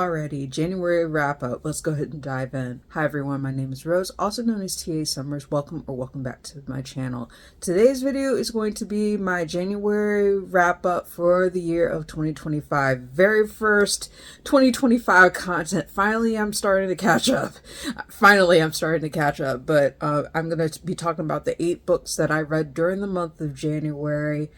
Alrighty, January wrap up. Let's go ahead and dive in. Hi everyone, my name is Rose, also known as TA Summers. Welcome back to my channel. Today's video is going to be my January wrap up for the year of 2025. Very first 2025 content. Finally, I'm starting to catch up. But I'm going to be talking about the 8 books that I read during the month of January.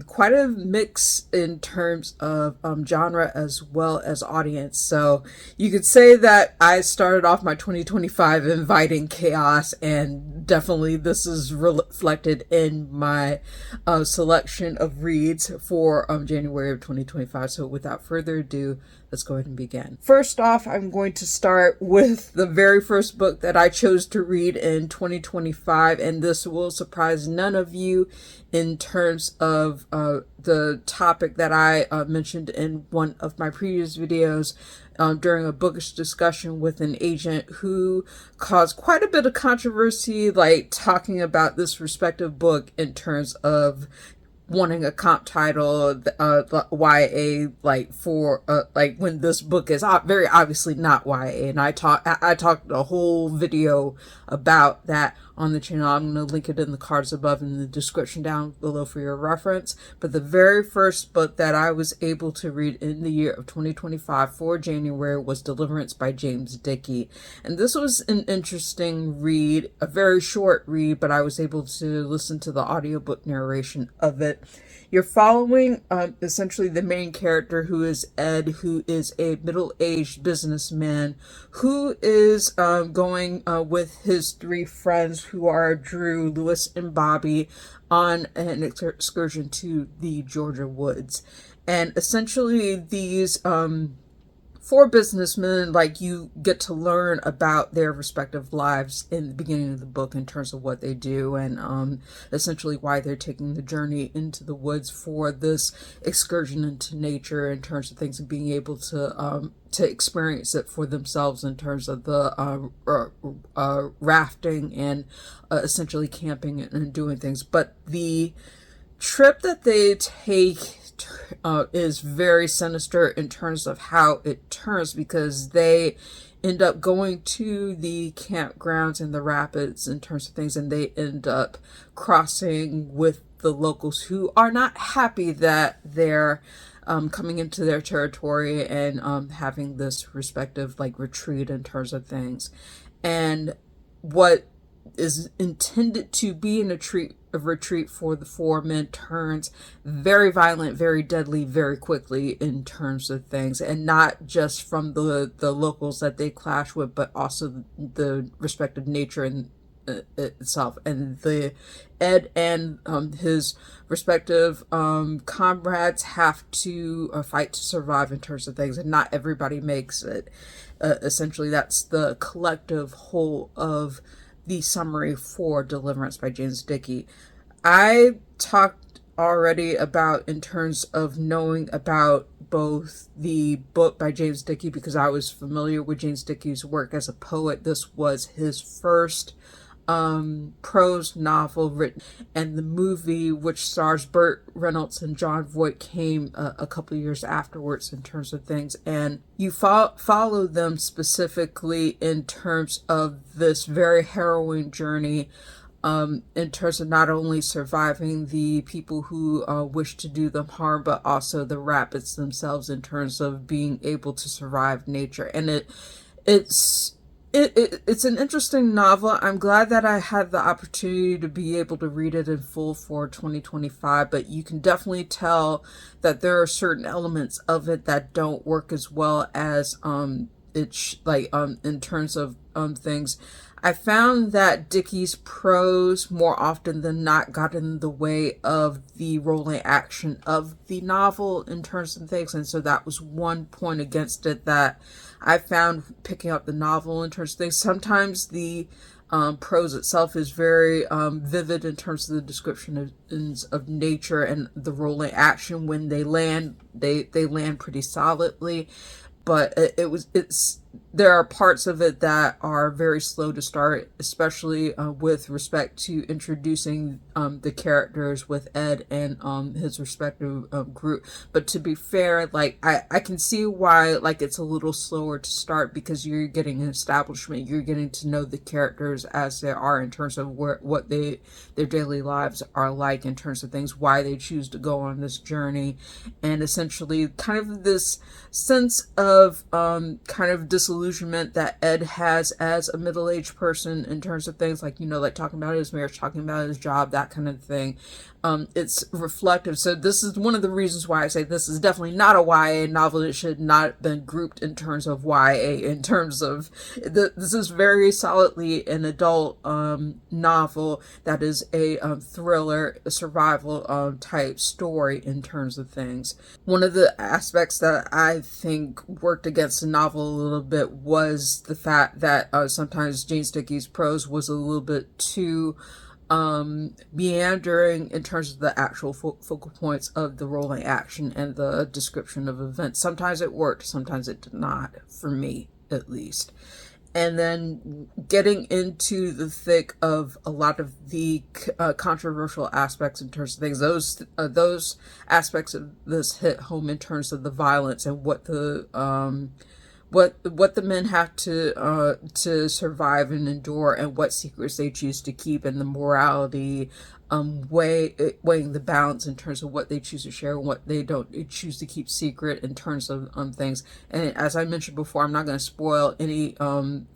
Quite a mix in terms of genre as well as audience. So you could say that I started off my 2025 inviting chaos, and definitely this is reflected in my selection of reads for January of 2025. So without further ado, let's go ahead and begin. First off, I'm going to start with the very first book that I chose to read in 2025, and this will surprise none of you in terms of the topic that I mentioned in one of my previous videos during a bookish discussion with an agent who caused quite a bit of controversy, like talking about this respective book in terms of wanting a comp title, YA, like for like when this book is very obviously not YA, and I talked a whole video about that on the channel. I'm going to link it in the cards above in the description down below for your reference. But the very first book that I was able to read in the year of 2025 for January was Deliverance by James Dickey. And this was an interesting read, a very short read, but I was able to listen to the audiobook narration of it. You're following essentially the main character, who is Ed, who is a middle-aged businessman who is going with his 3 friends, who are Drew, Lewis, and Bobby, on an excursion to the Georgia woods. And essentially these 4 businessmen, like, you get to learn about their respective lives in the beginning of the book in terms of what they do, and essentially why they're taking the journey into the woods for this excursion into nature in terms of things, and being able to experience it for themselves in terms of the rafting and essentially camping and doing things. But the trip that they take is very sinister in terms of how it turns, because they end up going to the campgrounds and the rapids in terms of things, and they end up crossing with the locals who are not happy that they're coming into their territory and having this respective like retreat in terms of things. And what is intended to be a retreat for the 4 men turns very violent, very deadly, very quickly in terms of things, and not just from the locals that they clash with, but also the respective nature in itself. And the Ed and his respective comrades have to fight to survive in terms of things, and not everybody makes it. Essentially, that's the collective whole of the summary for Deliverance by James Dickey. I talked already about in terms of knowing about both the book by James Dickey, because I was familiar with James Dickey's work as a poet. This was his first prose novel written, and the movie, which stars Burt Reynolds and Jon Voight, came a couple of years afterwards in terms of things. And you follow them specifically in terms of this very harrowing journey, in terms of not only surviving the people who wish to do them harm, but also the rapids themselves in terms of being able to survive nature. And it's an interesting novel. I'm glad that I had the opportunity to be able to read it in full for 2025, but you can definitely tell that there are certain elements of it that don't work as well as in terms of things. I found that Dickey's prose more often than not got in the way of the rolling action of the novel in terms of things, and so that was one point against it that I found picking up the novel in terms of things. Sometimes the prose itself is very vivid in terms of the description of nature, and the rolling action when they land, they land pretty solidly. But there are parts of it that are very slow to start, especially with respect to introducing the characters with Ed and his respective group. But to be fair, like I can see why like it's a little slower to start, because you're getting an establishment, you're getting to know the characters as they are in terms of what their daily lives are like, in terms of things, why they choose to go on this journey, and essentially kind of this sense of kind of disillusionment that Ed has as a middle-aged person in terms of things like, you know, like talking about his marriage, talking about his job, that kind of thing. It's reflective. So this is one of the reasons why I say this is definitely not a YA novel. It should not have been grouped in terms of YA, in terms of this is very solidly an adult novel that is a thriller, a survival type story in terms of things. One of the aspects that I think worked against the novel a little bit was the fact that sometimes James Dickey's prose was a little bit too meandering in terms of the actual focal points of the rolling action and the description of events. Sometimes it worked, sometimes it did not, for me at least. And then getting into the thick of a lot of the controversial aspects in terms of things, those aspects of this hit home in terms of the violence and what the men have to survive and endure, and what secrets they choose to keep, and the morality weighing the balance in terms of what they choose to share and what they don't choose to keep secret in terms of things. And as I mentioned before, I'm not going to spoil any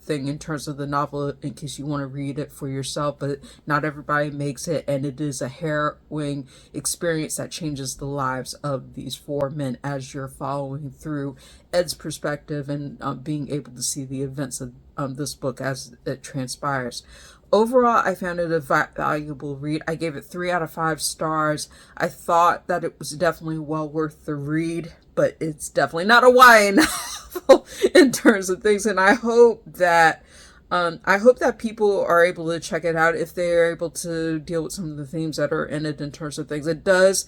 thing in terms of the novel in case you want to read it for yourself, but not everybody makes it, and it is a harrowing experience that changes the lives of these four men as you're following through Ed's perspective and being able to see the events of this book as it transpires. Overall, I found it a valuable read. I gave it 3 out of 5 stars. I thought that it was definitely well worth the read, but it's definitely not a YA novel in terms of things. And I hope that people are able to check it out if they are able to deal with some of the themes that are in it in terms of things. It does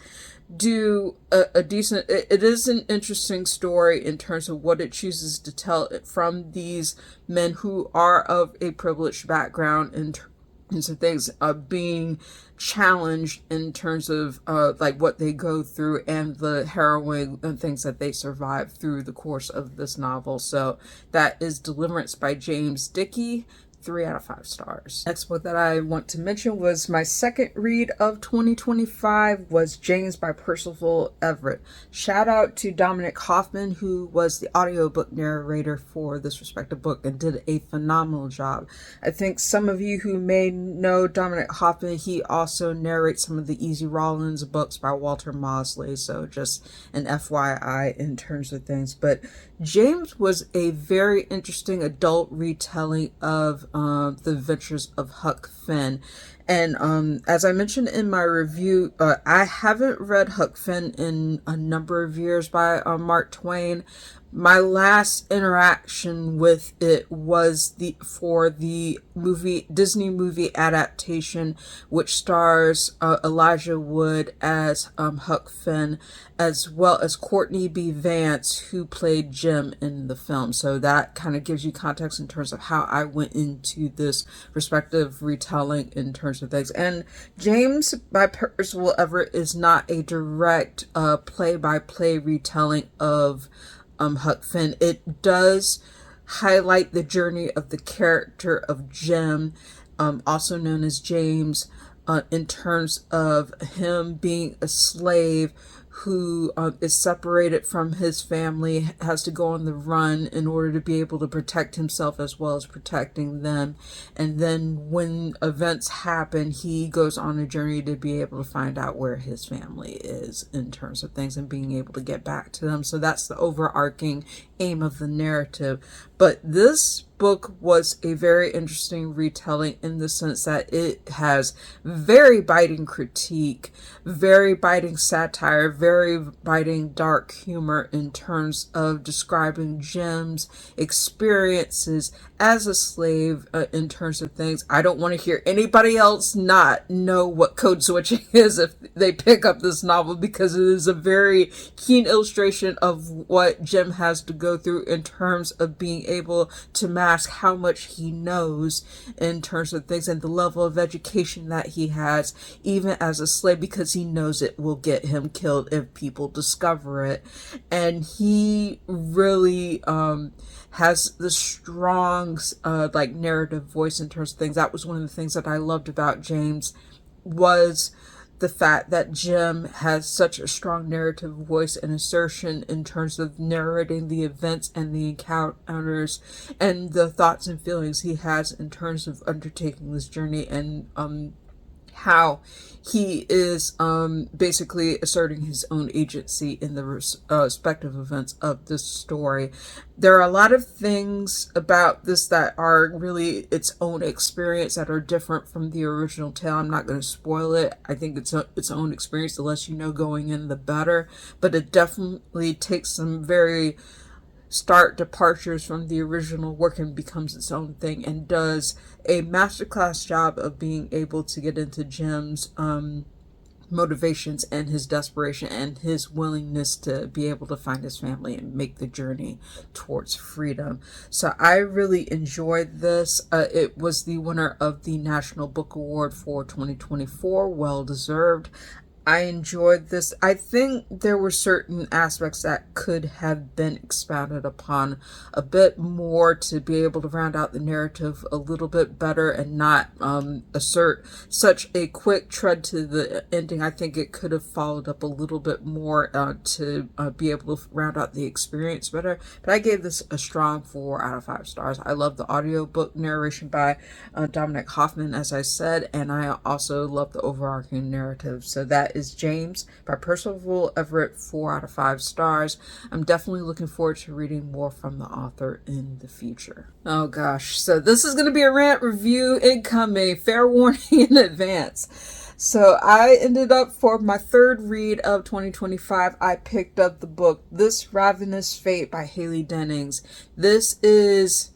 do a decent, it is an interesting story in terms of what it chooses to tell from these men who are of a privileged background in terms of things being challenged in terms of like what they go through and the harrowing and things that they survive through the course of this novel. So that is Deliverance by James Dickey. 3 out of 5 stars. Next book that I want to mention was my second read of 2025 was James by Percival Everett. Shout out to Dominic Hoffman, who was the audiobook narrator for this respective book and did a phenomenal job. I think some of you who may know Dominic Hoffman, he also narrates some of the Easy Rawlins books by Walter Mosley, so just an FYI in terms of things. But James was a very interesting adult retelling of the adventures of Huck Finn. And as I mentioned in my review, I haven't read Huck Finn in a number of years by Mark Twain. My last interaction with it was for the Disney movie adaptation, which stars Elijah Wood as Huck Finn, as well as Courtney B. Vance, who played Jim in the film. So that kind of gives you context in terms of how I went into this respective retelling in terms of things. And James by Percival Everett is not a direct play-by-play retelling of Huck Finn. It does highlight the journey of the character of Jim, also known as James, in terms of him being a slave who is separated from his family, has to go on the run in order to be able to protect himself as well as protecting them. And then when events happen, he goes on a journey to be able to find out where his family is in terms of things and being able to get back to them. So that's the overarching aim of the narrative. But this book was a very interesting retelling in the sense that it has very biting critique, very biting satire, very biting, dark humor in terms of describing Jim's experiences as a slave, in terms of things. I don't want to hear anybody else not know what code switching is if they pick up this novel, because it is a very keen illustration of what Jim has to go through in terms of being able to mask how much he knows in terms of things and the level of education that he has, even as a slave, because he knows it will get him killed if people discover it. And he really has the strong like narrative voice in terms of things. That was one of the things that I loved about James, was the fact that Jim has such a strong narrative voice and assertion in terms of narrating the events and the encounters and the thoughts and feelings he has in terms of undertaking this journey, and how he is basically asserting his own agency in the respective events of this story. There are a lot of things about this that are really its own experience that are different from the original tale. I'm not going to spoil it. I think it's its own experience. The less you know going in, the better. But it definitely takes some very stark departures from the original work and becomes its own thing, and does a masterclass job of being able to get into Jim's motivations and his desperation and his willingness to be able to find his family and make the journey towards freedom. So I really enjoyed this. It was the winner of the National Book Award for 2024. Well deserved. I enjoyed this. I think there were certain aspects that could have been expounded upon a bit more to be able to round out the narrative a little bit better and not assert such a quick tread to the ending. I think it could have followed up a little bit more to be able to round out the experience better. But I gave this a strong 4 out of 5 stars. I love the audiobook narration by Dominic Hoffman, as I said, and I also love the overarching narrative. So that is James by Percival Everett, 4 out of 5 stars. I'm definitely looking forward to reading more from the author in the future. Oh gosh, so this is going to be a rant review incoming, fair warning in advance. So I ended up, for my third read of 2025, I picked up the book This Ravenous Fate by Hayley Dennings. This is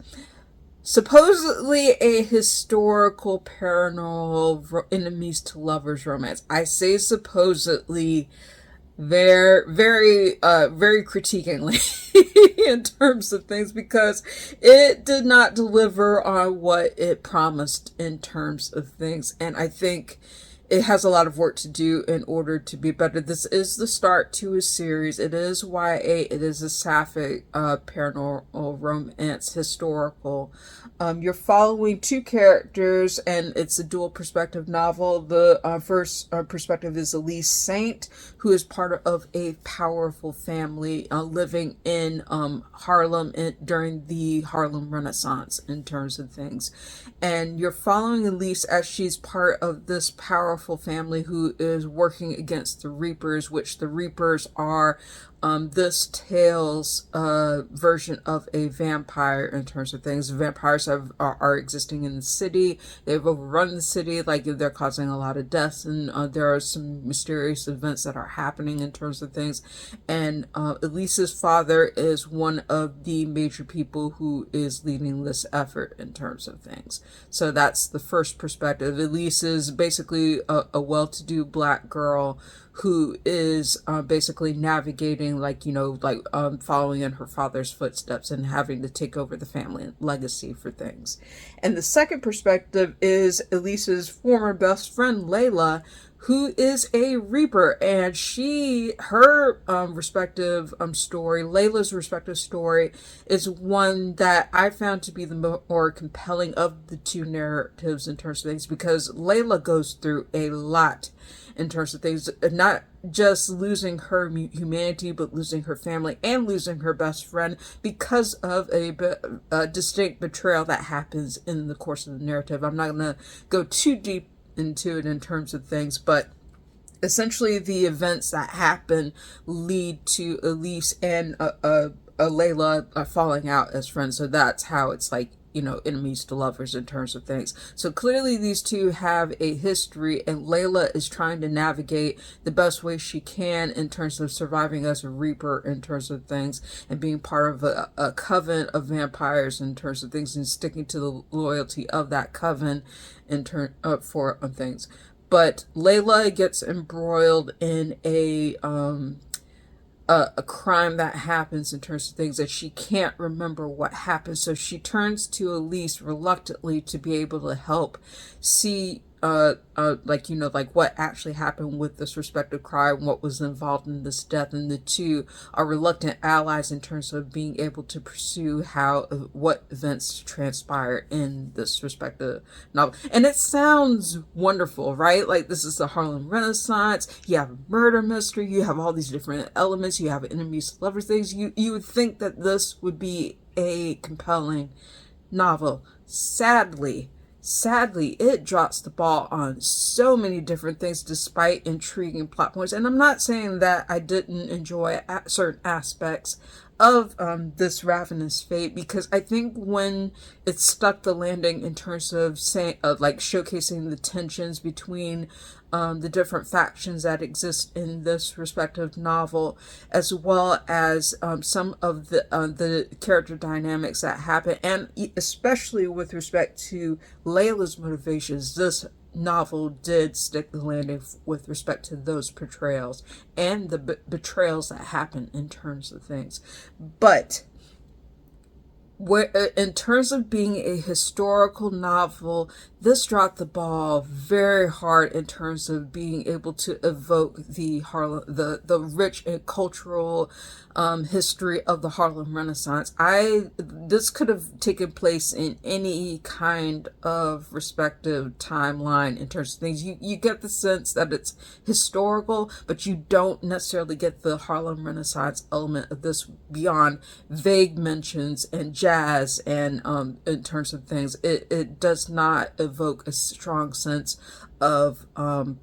supposedly a historical paranormal enemies to lovers romance. I say supposedly very critiquingly in terms of things, because it did not deliver on what it promised in terms of things, and I think it has a lot of work to do in order to be better. This is the start to a series. It is YA. It is a sapphic paranormal romance historical. You're following 2 characters, and it's a dual perspective novel. The first perspective is Elise Saint, who is part of a powerful family living in Harlem during the Harlem Renaissance in terms of things. And you're following Elise as she's part of this powerful family who is working against the Reapers, which the Reapers are this tale's version of a vampire in terms of things. Vampires are existing in the city. They've overrun the city, like they're causing a lot of deaths, and there are some mysterious events that are happening in terms of things. And Elise's father is one of the major people who is leading this effort in terms of things. So that's the first perspective. Elise is basically a well-to-do black girl who is basically navigating, following in her father's footsteps and having to take over the family legacy for things. And the second perspective is Elise's former best friend, Layla, who is a Reaper, and her respective story, Layla's respective story, is one that I found to be the more compelling of the 2 narratives in terms of things, because Layla goes through a lot in terms of things, not just losing her humanity, but losing her family and losing her best friend because of a distinct betrayal that happens in the course of the narrative. I'm not going to go too deep into it in terms of things, but essentially the events that happen lead to Elise and Layla falling out as friends. So that's how it's like enemies to lovers in terms of things. So clearly these two have a history, and Layla is trying to navigate the best way she can in terms of surviving as a Reaper in terms of things, and being part of a coven of vampires in terms of things, and sticking to the loyalty of that coven in turn for things. But Layla gets embroiled in a crime that happens in terms of things that she can't remember what happened. So she turns to Elise reluctantly to be able to help see like what actually happened with this respective crime, what was involved in this death, and the two are reluctant allies in terms of being able to pursue what events transpire in this respective novel. And it sounds wonderful, right? Like, this is the Harlem Renaissance, you have a murder mystery, you have all these different elements, you have enemies to lovers things. You would think that this would be a compelling novel. Sadly, it drops the ball on so many different things despite intriguing plot points. And I'm not saying that I didn't enjoy certain aspects of this Ravenous fate, because I think when it stuck the landing in terms of showcasing the tensions between the different factions that exist in this respective novel, as well as some of the character dynamics that happen, and especially with respect to Layla's motivations, this novel did stick the landing with respect to those portrayals and the betrayals that happen in terms of things. But in terms of being a historical novel, this dropped the ball very hard in terms of being able to evoke the rich and cultural history of the Harlem Renaissance. This could have taken place in any kind of respective timeline in terms of things. You get the sense that it's historical, but you don't necessarily get the Harlem Renaissance element of this beyond vague mentions and jazz, and in terms of things, it does not evoke a strong sense of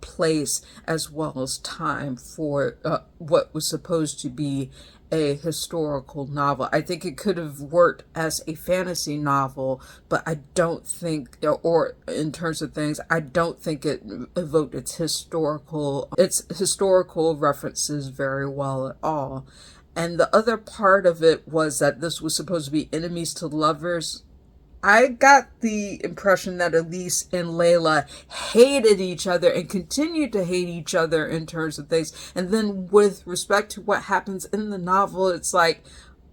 place as well as time for what was supposed to be a historical novel. I think it could have worked as a fantasy novel, but I don't think, or in terms of things, I don't think it evoked its historical references very well at all. And the other part of it was that this was supposed to be enemies to lovers. I got the impression that Elise and Layla hated each other and continued to hate each other in terms of things. And then with respect to what happens in the novel, it's like,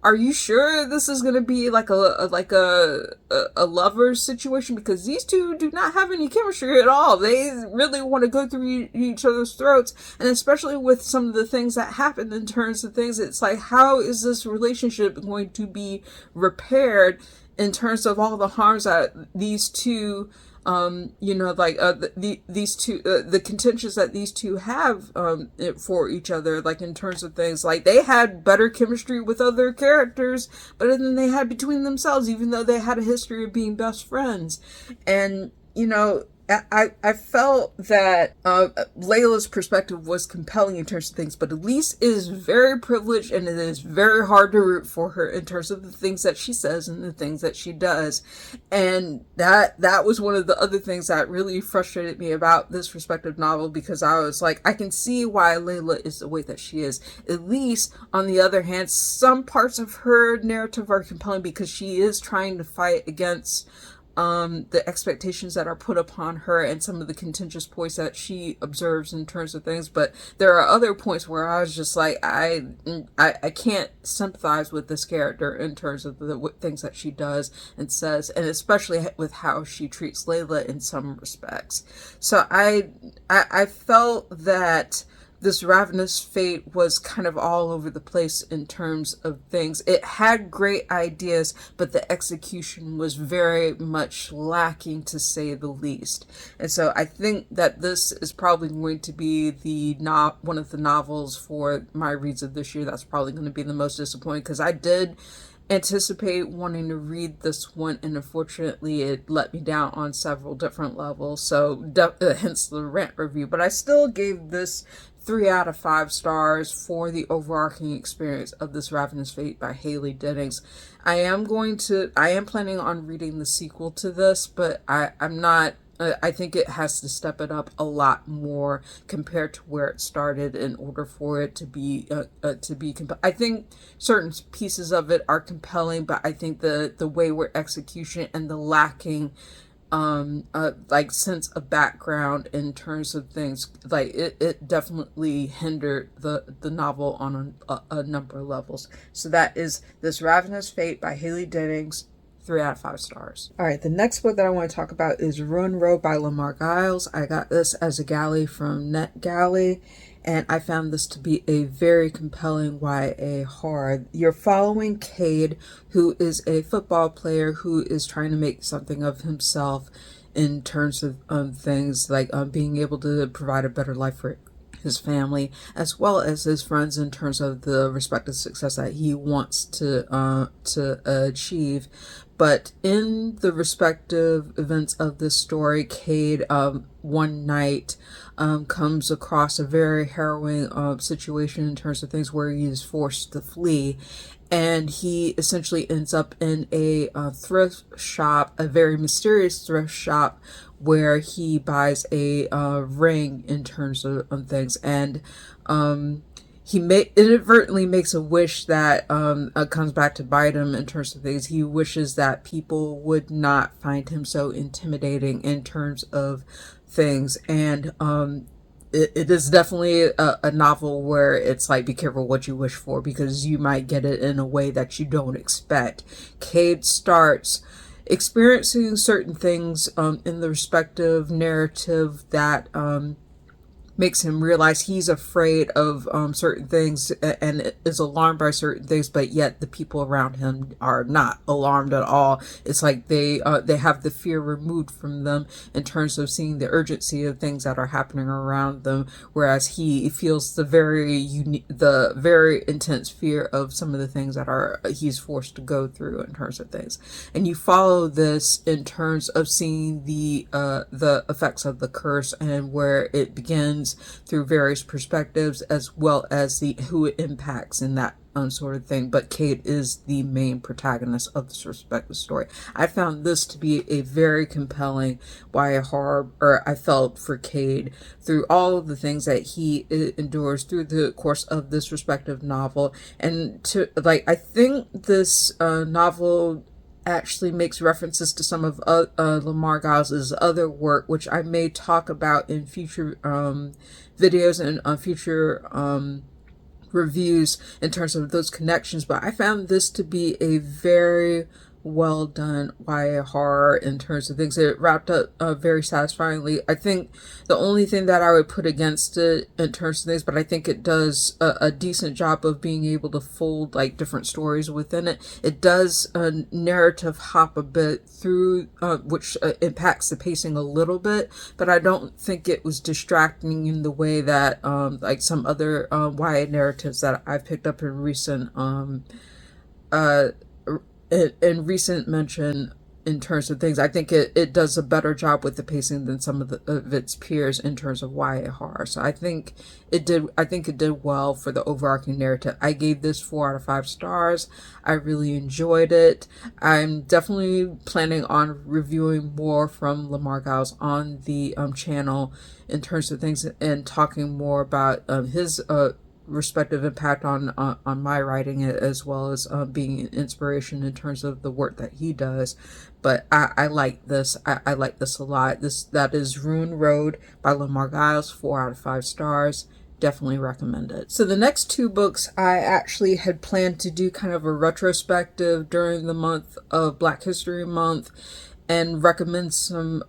are you sure this is going to be like a lover's situation? Because these two do not have any chemistry at all. They really want to go through each other's throats. And especially with some of the things that happen in terms of things, it's like, how is this relationship going to be repaired in terms of all the harms that these two, the contentions that these two have for each other, like in terms of things, like they had better chemistry with other characters, better than they had between themselves, even though they had a history of being best friends. And, I felt that Layla's perspective was compelling in terms of things, but Elise is very privileged, and it is very hard to root for her in terms of the things that she says and the things that she does. And that was one of the other things that really frustrated me about this respective novel, because I was like, I can see why Layla is the way that she is. Elise, on the other hand, some parts of her narrative are compelling because she is trying to fight against the expectations that are put upon her and some of the contentious points that she observes in terms of things. But there are other points where I was just like, I can't sympathize with this character in terms of the things that she does and says, and especially with how she treats Layla in some respects. So I felt that this Ravenous fate was kind of all over the place in terms of things. It had great ideas, but the execution was very much lacking, to say the least. And so I think that this is probably going to be one of the novels for my reads of this year that's probably going to be the most disappointing, because I did anticipate wanting to read this one, and unfortunately it let me down on several different levels, so hence the Rant review. But I still gave this 3 out of 5 stars for the overarching experience of this Ravenous Fate by Hayley Dennings. I am planning on reading the sequel to this, but I'm not. I think it has to step it up a lot more compared to where it started in order for it to be I think certain pieces of it are compelling, but I think the wayward execution and the lacking like sense of background in terms of things, like it definitely hindered the novel on a number of levels. So that is this Ravenous Fate by Hayley Dennings, 3 out of 5 stars. All right, the next book that I want to talk about is Ruin Road by Lamar Giles. I got this as a galley from NetGalley, and I found this to be a very compelling YA horror. You're following Cade, who is a football player who is trying to make something of himself in terms of things like being able to provide a better life for his family as well as his friends in terms of the respective success that he wants to achieve. But in the respective events of this story, Cade one night comes across a very harrowing situation in terms of things where he is forced to flee, and he essentially ends up in a thrift shop, a very mysterious thrift shop, where he buys a ring in terms of things, and he inadvertently makes a wish that comes back to bite him in terms of things. He wishes that people would not find him so intimidating in terms of things. And it is definitely a novel where it's like, be careful what you wish for, because you might get it in a way that you don't expect. Cade starts experiencing certain things in the respective narrative that makes him realize he's afraid of certain things and is alarmed by certain things, but yet the people around him are not alarmed at all. It's like they have the fear removed from them in terms of seeing the urgency of things that are happening around them, whereas he feels the very intense fear of some of the things that he's forced to go through in terms of things. And you follow this in terms of seeing the effects of the curse and where it begins through various perspectives, as well as who it impacts in that sort of thing. But Cade is the main protagonist of this respective story. I found this to be a very compelling YA horror, or I felt for Cade through all of the things that he endures through the course of this respective novel. And I think this novel actually makes references to some of Lamar Giles' other work, which I may talk about in future videos and future reviews in terms of those connections. But I found this to be a very well done YA horror in terms of things. It wrapped up very satisfyingly. I think the only thing that I would put against it in terms of things, but I think it does a decent job of being able to fold like different stories within it. It does a narrative hop a bit through, which impacts the pacing a little bit, but I don't think it was distracting in the way that like some other YA narratives that I've picked up in recent mention in terms of things. I think it does a better job with the pacing than some of its peers in terms of YA horror. So I think it did well for the overarching narrative. I gave this 4 out of 5 stars. I really enjoyed it. I'm definitely planning on reviewing more from Lamar Giles on the channel in terms of things, and talking more about his respective impact on my writing, as well as being an inspiration in terms of the work that he does. But I like this. I like this a lot. That is Ruin Road by Lamar Giles, 4 out of 5 stars. Definitely recommend it. So the next 2 books I actually had planned to do kind of a retrospective during the month of Black History Month, and recommend some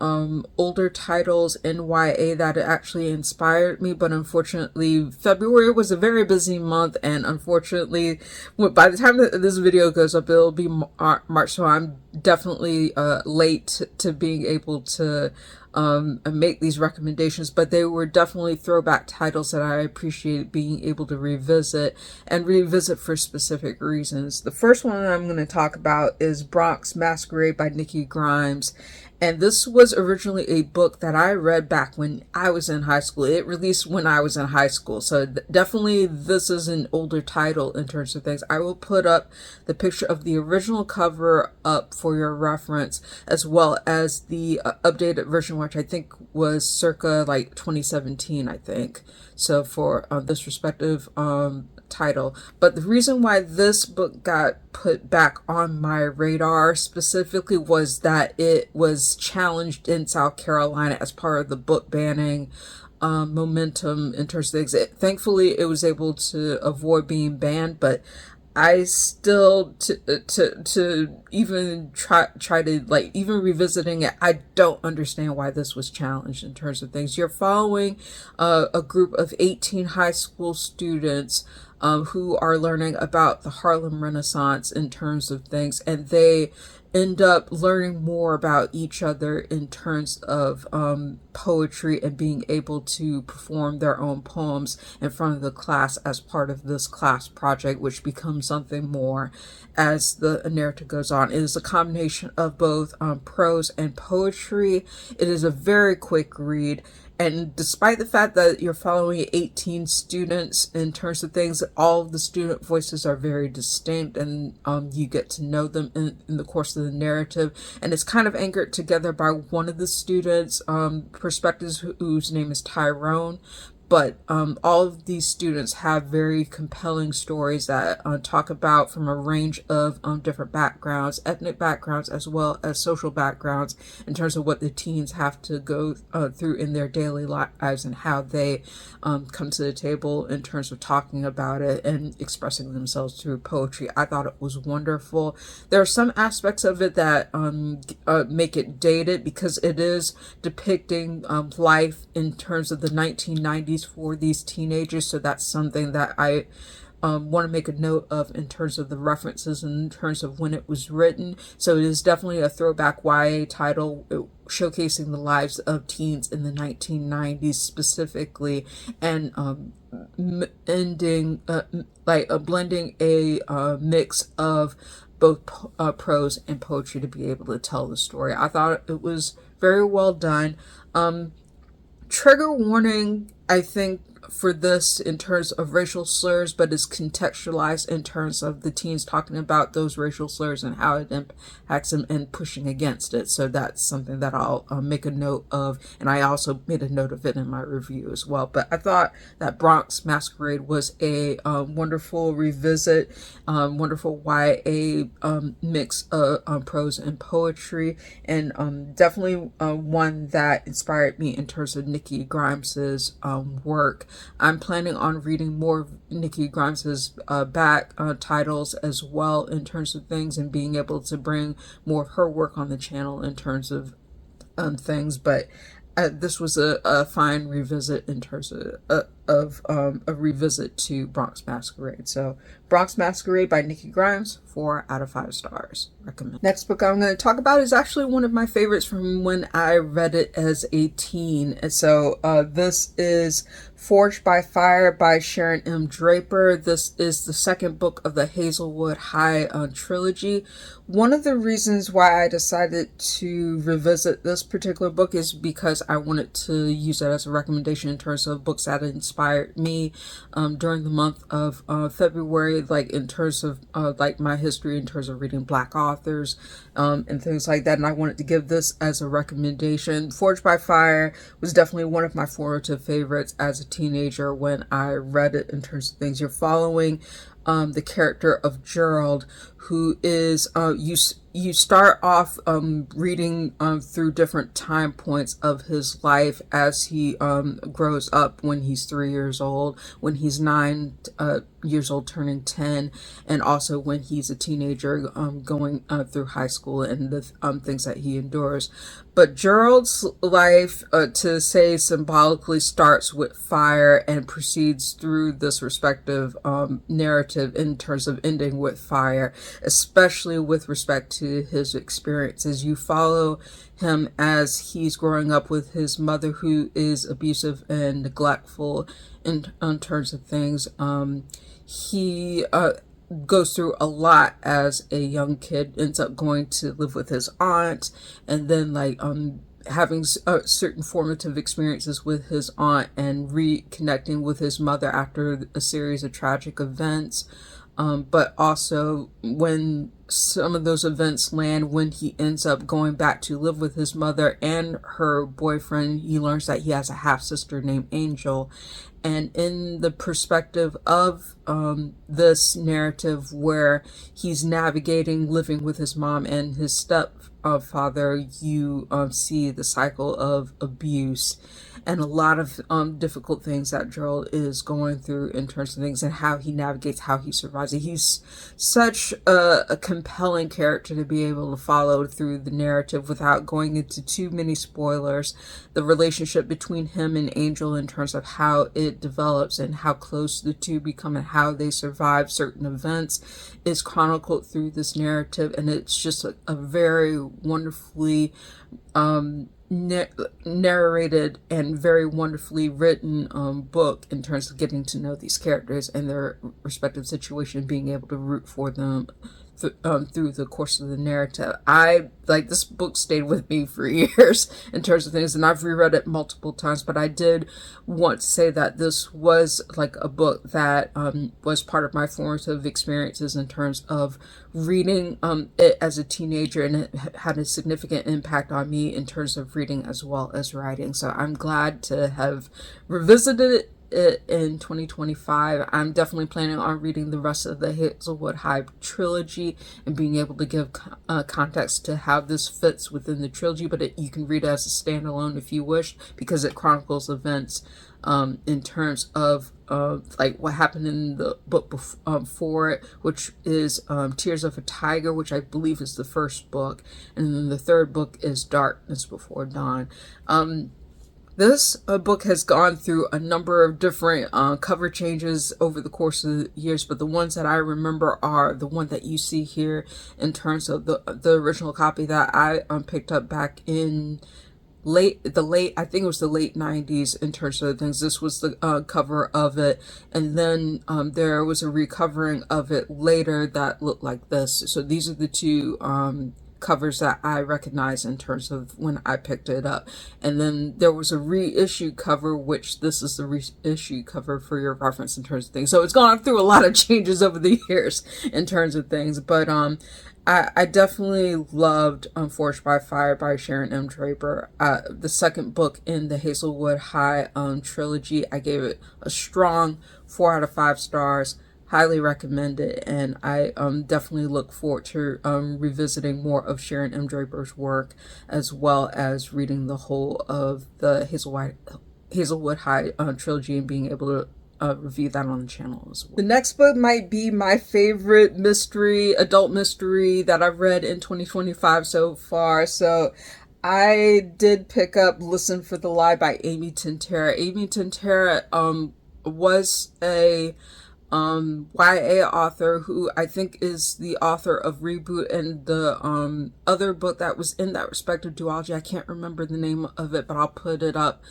older titles in YA that actually inspired me. But unfortunately, February was a very busy month, and unfortunately, by the time that this video goes up, it'll be March, so I'm definitely late to being able to and make these recommendations, but they were definitely throwback titles that I appreciated being able to revisit and revisit for specific reasons. The first one I'm going to talk about is Bronx Masquerade by Nikki Grimes. And this was originally a book that I read back when I was in high school. It released when I was in high school. So definitely this is an older title in terms of things. I will put up the picture of the original cover up for your reference, as well as the updated version, which I think was circa like 2017, I think. So for this respective title. But the reason why this book got put back on my radar specifically was that it was challenged in South Carolina as part of the book banning momentum in terms of things. Thankfully, it was able to avoid being banned, but I still to even try to, like, even revisiting it, I don't understand why this was challenged in terms of things. You're following a group of 18 high school students who are learning about the Harlem Renaissance in terms of things, and they end up learning more about each other in terms of poetry and being able to perform their own poems in front of the class as part of this class project, which becomes something more as the narrative goes on. It is a combination of both prose and poetry. It is a very quick read. And despite the fact that you're following 18 students in terms of things, all of the student voices are very distinct, and you get to know them in the course of the narrative. And it's kind of anchored together by one of the students' perspectives, whose name is Tyrone. But all of these students have very compelling stories that talk about from a range of different backgrounds, ethnic backgrounds, as well as social backgrounds, in terms of what the teens have to go through in their daily lives and how they come to the table in terms of talking about it and expressing themselves through poetry. I thought it was wonderful. There are some aspects of it that make it dated, because it is depicting life in terms of the 1990s for these teenagers. So that's something that I want to make a note of in terms of the references and in terms of when it was written. So it is definitely a throwback YA title, showcasing the lives of teens in the 1990s specifically, and blending a mix of both prose and poetry to be able to tell the story. I thought it was very well done. Trigger warning, I think, for this in terms of racial slurs, but is contextualized in terms of the teens talking about those racial slurs and how it impacts them and pushing against it. So that's something that I'll make a note of, and I also made a note of it in my review as well. But I thought that Bronx Masquerade was a wonderful revisit, wonderful YA mix of prose and poetry, and definitely one that inspired me in terms of Nikki Grimes's work. I'm planning on reading more of Nikki Grimes's back titles as well in terms of things, and being able to bring more of her work on the channel in terms of things. But this was a fine revisit in terms of a revisit to Bronx Masquerade. So Bronx Masquerade by Nikki Grimes, 4 out of 5 stars. Recommend. Next book I'm going to talk about is actually one of my favorites from when I read it as a teen. And so this is Forged by Fire by Sharon M. Draper. This is the second book of the Hazelwood High trilogy. One of the reasons why I decided to revisit this particular book is because I wanted to use it as a recommendation in terms of books that inspired me during the month of February, like in terms of like my history in terms of reading Black authors and things like that. And I wanted to give this as a recommendation. Forged by Fire was definitely one of my formative favorites as a teenager when I read it in terms of things. You're following the character of Gerald, who is you start off reading through different time points of his life as he grows up, when he's 3 years old, when he's 9 years old turning 10, and also when he's a teenager going through high school, and the things that he endures. But Gerald's life, to say symbolically, starts with fire and proceeds through this respective narrative in terms of ending with fire, especially with respect to into his experiences. You follow him as he's growing up with his mother, who is abusive and neglectful in terms of things. He goes through a lot as a young kid, ends up going to live with his aunt, and then having certain formative experiences with his aunt and reconnecting with his mother after a series of tragic events. But also when some of those events land, when he ends up going back to live with his mother and her boyfriend, he learns that he has a half-sister named Angel. And in the perspective of this narrative where he's navigating living with his mom and his stepfather, you see the cycle of abuse and a lot of difficult things that Gerald is going through in terms of things and how he navigates, how he survives it. He's such a compelling character to be able to follow through the narrative without going into too many spoilers. The relationship between him and Angel in terms of how it develops and how close the two become and how they survive certain events is chronicled through this narrative, and it's just a very wonderfully narrated and very wonderfully written book in terms of getting to know these characters and their respective situation, being able to root for them through the course of the narrative. This book stayed with me for years in terms of things, and I've reread it multiple times, but I did want to say that this was like a book that was part of my formative experiences in terms of reading it as a teenager, and it had a significant impact on me in terms of reading as well as writing. So I'm glad to have revisited it in 2025. I'm definitely planning on reading the rest of the Hazelwood High trilogy and being able to give context to how this fits within the trilogy, but you can read it as a standalone if you wish, because it chronicles events in terms of what happened in the book before it, which is Tears of a Tiger, which I believe is the first book, and then the third book is Darkness Before Dawn. This book has gone through a number of different cover changes over the course of the years, but the ones that I remember are the one that you see here in terms of the original copy that I picked up back in I think it was the late 90s in terms of things. This was the cover of it, and then there was a recovering of it later that looked like this. So these are the two covers that I recognize in terms of when I picked it up. And then there was a reissue cover, which this is the reissue cover for your reference in terms of things. So it's gone through a lot of changes over the years in terms of things, but I definitely loved Forged by Fire by Sharon M. Draper. The second book in the Hazelwood High trilogy, I gave it a strong 4 out of 5 stars. Highly recommend it, and I definitely look forward to revisiting more of Sharon M. Draper's work, as well as reading the whole of the Hazelwood High trilogy and being able to review that on the channel as well. The next book might be my favorite adult mystery that I've read in 2025 so far. So I did pick up Listen for the Lie by Amy Tintera. Amy Tintera was a YA author who I think is the author of Reboot and the other book that was in that respective duology. I can't remember the name of it, but I'll put it up.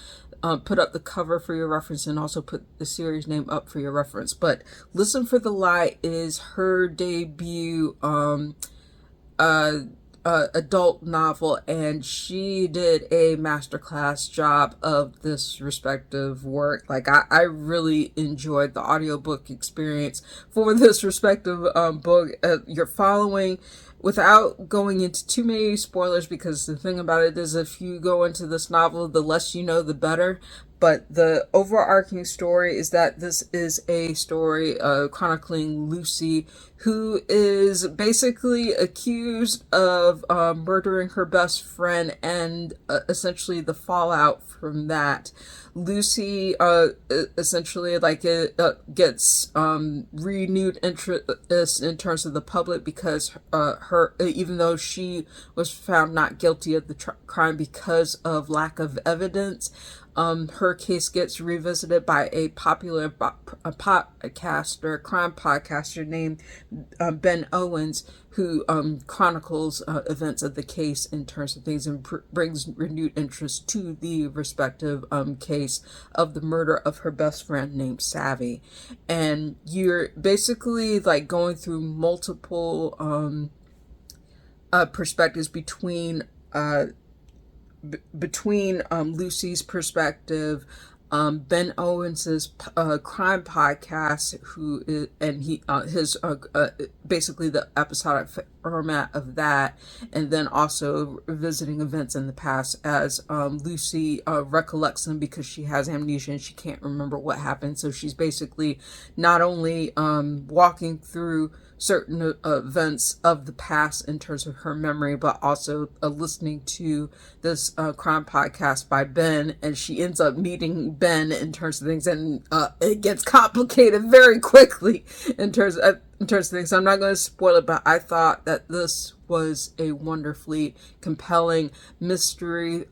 Put up the cover for your reference and also put the series name up for your reference. But Listen for the Lie is her debut adult novel, and she did a masterclass job of this respective work. I really enjoyed the audiobook experience for this respective book. You're following, without going into too many spoilers, because the thing about it is if you go into this novel, the less you know, the better. But the overarching story is that this is a story chronicling Lucy, who is basically accused of murdering her best friend, and essentially the fallout from that. Lucy essentially gets renewed interest in terms of the public because her her, even though she was found not guilty of the crime because of lack of evidence, her case gets revisited by a popular podcaster, crime podcaster named Ben Owens, who chronicles events of the case in terms of things, and brings renewed interest to the respective case of the murder of her best friend named Savvy. And you're basically like going through multiple perspectives between Lucy's perspective, Ben Owens's crime podcast, his basically the episodic format of that, and then also visiting events in the past as Lucy recollects them because she has amnesia and she can't remember what happened. So she's basically not only walking through certain events of the past in terms of her memory, but also listening to this crime podcast by Ben, and she ends up meeting Ben in terms of things, and it gets complicated very quickly in terms of things. So I'm not going to spoil it, but I thought that this was a wonderfully compelling mystery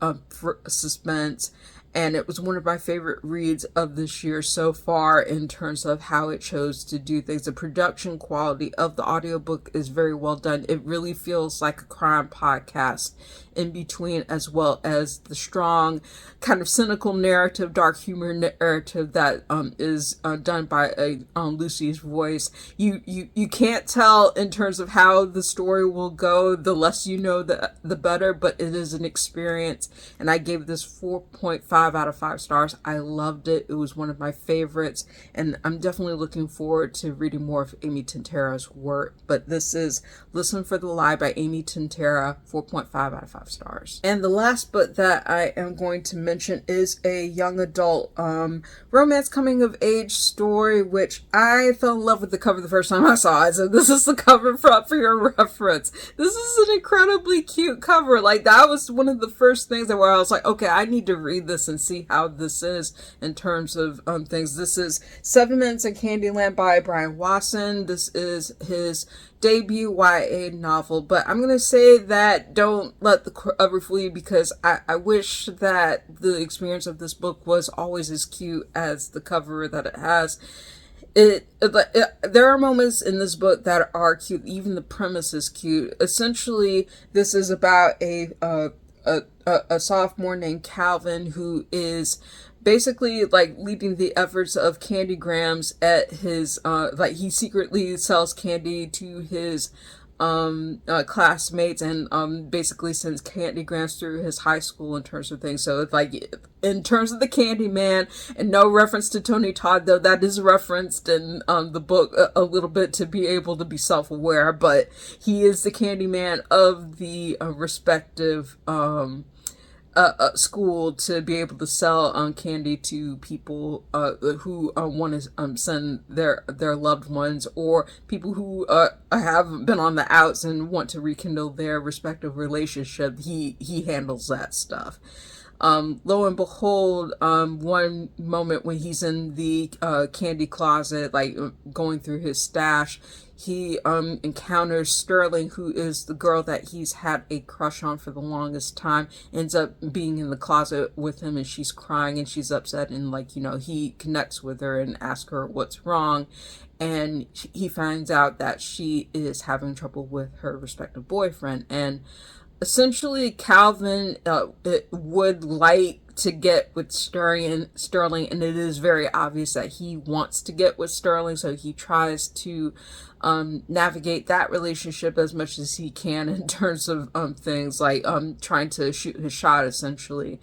suspense. And it was one of my favorite reads of this year so far in terms of how it chose to do things. The production quality of the audiobook is very well done. It really feels like a crime podcast in between, as well as the strong kind of cynical narrative, dark humor narrative that is done by Lucy's voice. You can't tell in terms of how the story will go. The less you know, the better, but it is an experience, and I gave this 4.5 out of 5 stars. I loved it. It was one of my favorites, and I'm definitely looking forward to reading more of Amy Tintera's work. But this is Listen for the Lie by Amy Tintera, 4.5 out of 5 stars. And the last book that I am going to mention is a young adult romance coming of age story, which I fell in love with the cover the first time I saw it. So this is the cover for your reference. This is an incredibly cute cover. Like, that was one of the first things where I was like, okay, I need to read this and see how this is in terms of things. This is 7 Minutes in Candyland by Brian Wasson. This is his debut YA novel, but I'm gonna say that don't let the cover fool you, because I wish that the experience of this book was always as cute as the cover that it has. There are moments in this book that are cute. Even the premise is cute. Essentially, this is about a sophomore named Calvin who is basically like leading the efforts of candygrams at his like he secretly sells candy to his classmates, and basically sends candygrams through his high school in terms of things. So it's like, in terms of the Candy Man, and no reference to Tony Todd, though that is referenced in the book a little bit to be able to be self-aware, but he is the Candy Man of the respective school to be able to sell candy to people who want to send their loved ones, or people who have been on the outs and want to rekindle their respective relationship. He handles that stuff. Lo and behold, one moment when he's in the candy closet, like going through his stash, he encounters Sterling, who is the girl that he's had a crush on for the longest time, ends up being in the closet with him, and she's crying and she's upset, and like, you know, he connects with her and asks her what's wrong, and he finds out that she is having trouble with her respective boyfriend. And essentially, Calvin would like to get with Sterling, and it is very obvious that he wants to get with Sterling, so he tries to navigate that relationship as much as he can in terms of things like trying to shoot his shot, essentially.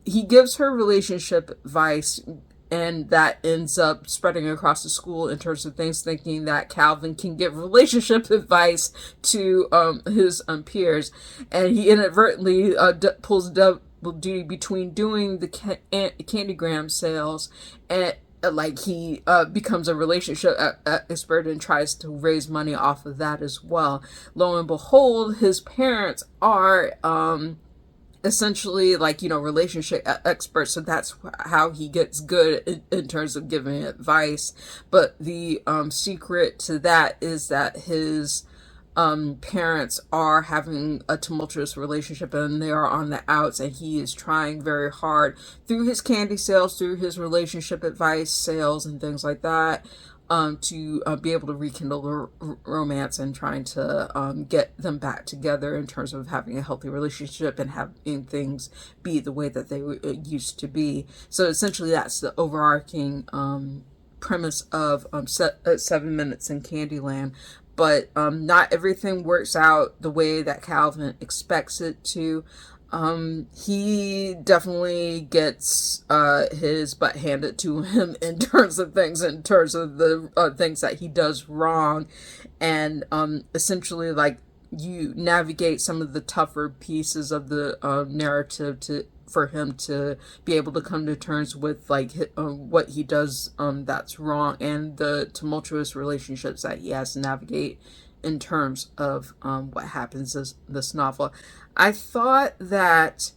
He gives her relationship advice, and that ends up spreading across the school in terms of things, thinking that Calvin can give relationship advice to his peers. And he inadvertently pulls double duty between doing the candygram sales and like he becomes a relationship expert and tries to raise money off of that as well. Lo and behold, his parents are essentially like, you know, relationship experts, so that's how he gets good in terms of giving advice. But the secret to that is that his parents are having a tumultuous relationship and they are on the outs, and he is trying very hard through his candy sales, through his relationship advice sales and things like that, to be able to rekindle the romance and trying to get them back together in terms of having a healthy relationship and having things be the way that they used to be. So essentially that's the overarching premise of 7 Minutes in Candyland. But not everything works out the way that Calvin expects it to. He definitely gets his butt handed to him in terms of the things that he does wrong. And essentially, like, you navigate some of the tougher pieces of the narrative for him to be able to come to terms with, like, what he does that's wrong, and the tumultuous relationships that he has to navigate in terms of what happens in this novel. I thought that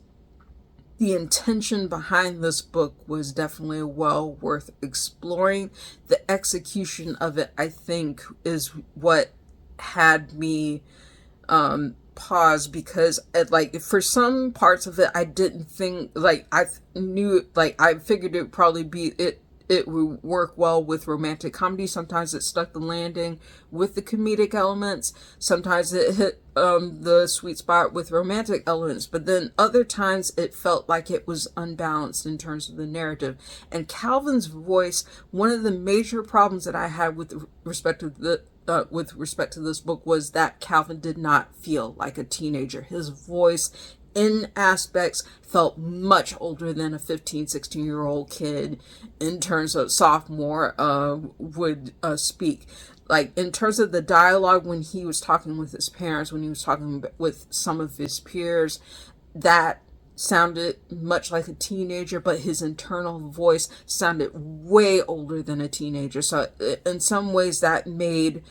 the intention behind this book was definitely well worth exploring. The execution of it, I think, is what had me pause, because like, for some parts of it, I didn't think, like, I figured it would probably be it would work well with romantic comedy. Sometimes it stuck the landing with the comedic elements. Sometimes it hit the sweet spot with romantic elements. But then other times it felt like it was unbalanced in terms of the narrative. And Calvin's voice, one of the major problems that I had with respect to this book was that Calvin did not feel like a teenager. His voice in aspects felt much older than a 15-16-year-old kid in terms of sophomore would speak. Like, in terms of the dialogue, when he was talking with his parents, when he was talking with some of his peers, that sounded much like a teenager, but his internal voice sounded way older than a teenager. So in some ways that made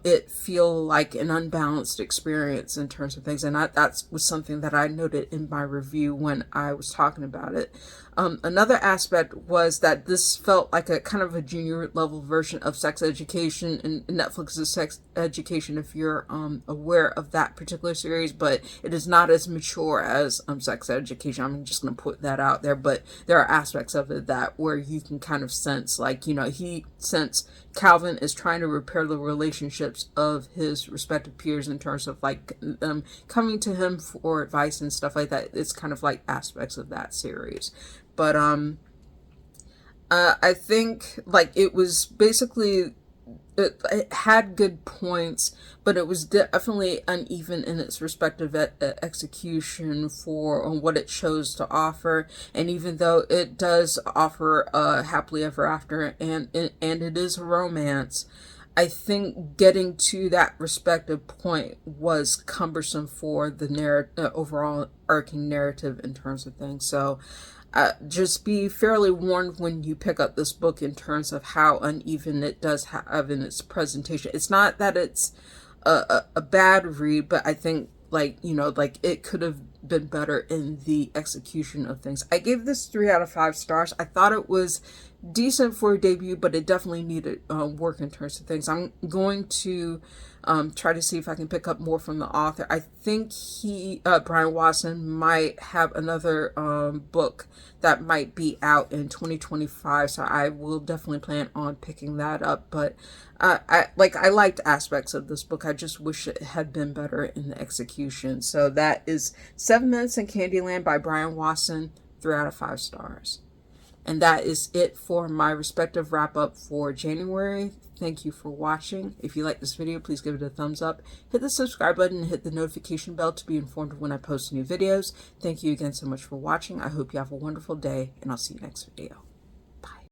it feel like an unbalanced experience in terms of things. And that was something that I noted in my review when I was talking about it. Another aspect was that this felt like a kind of a junior level version of Sex Education, and Netflix's Sex Education, if you're aware of that particular series, but it is not as mature as Sex Education. I'm just going to put that out there, but there are aspects of it that where you can kind of sense, like, Calvin is trying to repair the relationships of his respective peers in terms of, like, coming to him for advice and stuff like that. It's kind of like aspects of that series. But I think, like, it was basically, it had good points, but it was definitely uneven in its respective execution for what it chose to offer. And even though it does offer a happily ever after, and it is a romance, I think getting to that respective point was cumbersome for the overall arcing narrative in terms of things. So just be fairly warned when you pick up this book in terms of how uneven it does have in its presentation. It's not that it's a bad read, but I think, like, it could have been better in the execution of things. I gave this 3 out of 5 stars. I thought it was decent for a debut, but it definitely needed work in terms of things. I'm going to try to see if I can pick up more from the author. I think Brian Wasson, might have another book that might be out in 2025, so I will definitely plan on picking that up. But I liked aspects of this book. I just wish it had been better in the execution. So that is 7 Minutes in Candyland by Brian Wasson, 3 out of 5 stars. And that is it for my respective wrap up for January. Thank you for watching. If you like this video, please give it a thumbs up. Hit the subscribe button and hit the notification bell to be informed of when I post new videos. Thank you again so much for watching. I hope you have a wonderful day, and I'll see you next video.